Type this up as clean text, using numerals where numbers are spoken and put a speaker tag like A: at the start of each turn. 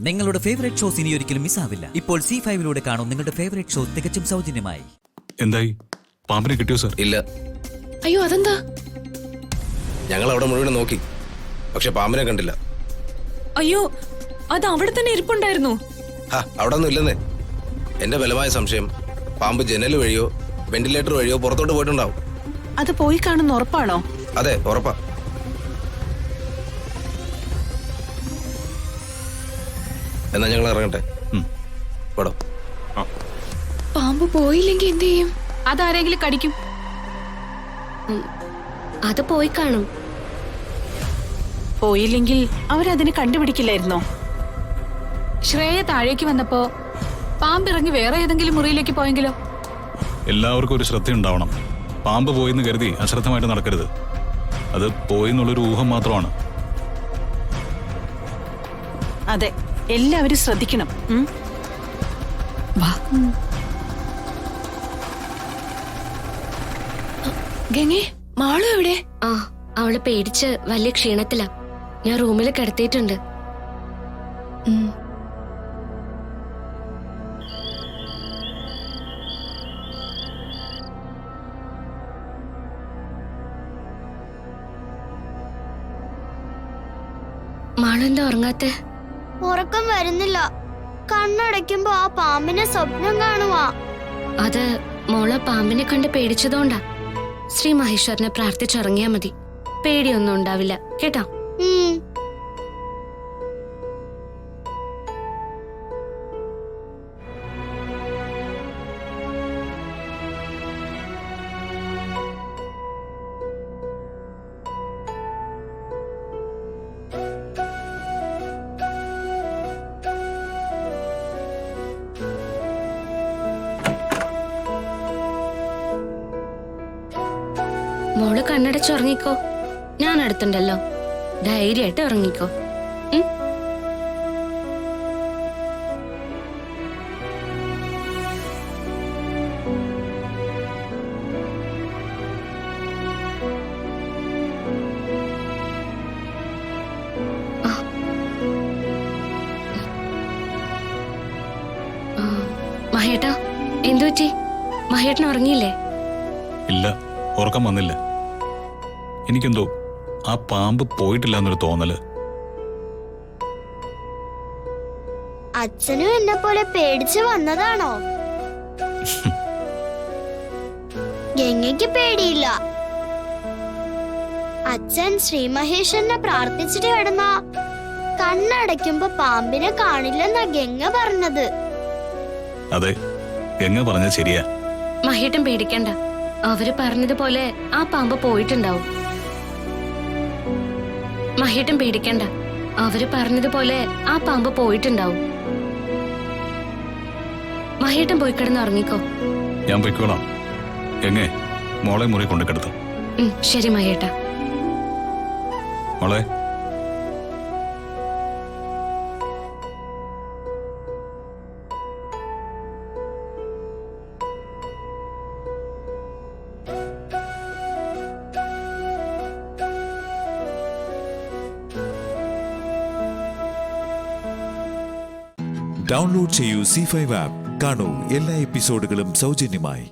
A: നിങ്ങളുടെ favourite shows ഇനി ഒരിക്കലും മിസ്സാവില്ല. ഇപ്പോൾ C5 കാണും നിങ്ങളുടെ ഫേവറേറ്റ് ഷോ തികച്ചും സൗജന്യമായി.
B: എന്തായി, പാമ്പിനെ കിട്ടിയോ സർ?
C: ഇല്ല.
D: അയ്യോ, അതെന്താ?
C: ഞങ്ങൾ അവിടെ മുഴുവൻ നോക്കി, പക്ഷെ പാമ്പിനെ കണ്ടില്ല.
D: അയ്യോ, അത് അവിടെ തന്നെ ഇരിപ്പുണ്ടായിരുന്നു.
C: അവിടെ ഒന്നും ഇല്ലെന്നേ. എന്റെ ബലമായ സംശയം പാമ്പ് ജനൽ വഴിയോ വെന്റിലേറ്റർ വഴിയോ പുറത്തോട്ട് പോയിട്ടുണ്ടാവും.
E: അത് പോയി കാണുന്ന ഉറപ്പാണോ?
C: അതെ, ഉറപ്പാ. എന്നാ ഞങ്ങൾ ഇറങ്ങട്ടെ. പടം
D: പാമ്പ് പോയില്ലെങ്കിൽ എന്ത് ചെയ്യും? അതാരെങ്കിലും കടിക്കും.
F: അത് പോയി കാണും.
E: പോയില്ലെങ്കിൽ അവരതിനെ കണ്ടുപിടിക്കില്ലായിരുന്നോ?
D: ശ്രേയ താഴേക്ക് വന്നപ്പോ പാമ്പിറങ്ങി വേറെ ഏതെങ്കിലും മുറിയിലേക്ക് പോയെങ്കിലോ?
B: എല്ലാവർക്കും ഒരു ശ്രദ്ധയുണ്ടാവണം. പാമ്പ് പോയെന്ന് കരുതി അശ്രദ്ധമായിട്ട് നടക്കരുത്. അത് പോയെന്നുള്ളൊരു ഊഹം മാത്രമാണ്.
E: അതെ, എല്ലാവരും ശ്രദ്ധിക്കണം.
D: ഗംഗേ, മാളു എവിടെ?
F: ആ, അവള് പേടിച്ച് വലിയ ക്ഷീണത്തിലാ. ഞാൻ റൂമിൽ കിടത്തിയിട്ടുണ്ട്. മാളു എന്താ ഉറങ്ങാത്തെ?
G: ഉറക്കം വരുന്നില്ല. കണ്ണടയ്ക്കുമ്പോ ആ പാമ്പിനെ സ്വപ്നം കാണുവാ.
F: അത് മോളെ പാമ്പിനെ കണ്ട് പേടിച്ചതുകൊണ്ടാ. ശ്രീ മഹേശ്വരനെ പ്രാർത്ഥിച്ചുറങ്ങിയാ മതി. പേടിയൊന്നും ഉണ്ടാവില്ല കേട്ടോ. മോള് കണ്ണടച്ചുറങ്ങിക്കോ. ഞാൻ അടുത്തുണ്ടല്ലോ. ധൈര്യമായിട്ട് ഉറങ്ങിക്കോ. മഹേട്ടാ, എന്തുപറ്റി? മഹേട്ടൻ ഉറങ്ങിയില്ലേ?
B: ഇല്ല, ഉറക്കം വന്നില്ല. എനിക്കെന്തോ ആ പാമ്പ് പോയിട്ടില്ല എന്നൊരു തോന്നല്.
G: അച്ഛനും എന്നെ പോലെ പേടിച്ചു വന്നതാണോ? ഗംഗയ്ക്ക് പേടിയില്ല. അച്ഛൻ ശ്രീ മഹേശ്വരനെ പ്രാർത്ഥിച്ചിട്ട് കിടന്ന കണ്ണടയ്ക്കുമ്പോ പാമ്പിനെ കാണില്ലെന്നാ ഗംഗ പറഞ്ഞത്.
B: അതെ, ഗംഗ പറഞ്ഞത് ശരിയാ.
F: മഹേട്ടൻ പേടിക്കണ്ട. അവര് പറഞ്ഞതുപോലെ ആ പാമ്പ് പോയിട്ടുണ്ടാവും. മഹേട്ടൻ പേടിക്കണ്ട. അവര് പറഞ്ഞതുപോലെ ആ പാമ്പ് പോയിട്ടുണ്ടാവും. മഹേട്ടൻ പോയി കിടന്ന് ഉറങ്ങിക്കോ.
B: ഞാൻ പോയിക്കോളാം. ഗംഗേ, മോളെ മുറി കൊണ്ട് കിടത്തും.
F: ശരി മഹേട്ടാ.
B: മോളെ,
H: ഡൗൺലോഡ് ചെയ്യൂ C5 ആപ്പ്. കാണൂ എല്ലാ എപ്പിസോഡുകളും സൗജന്യമായി.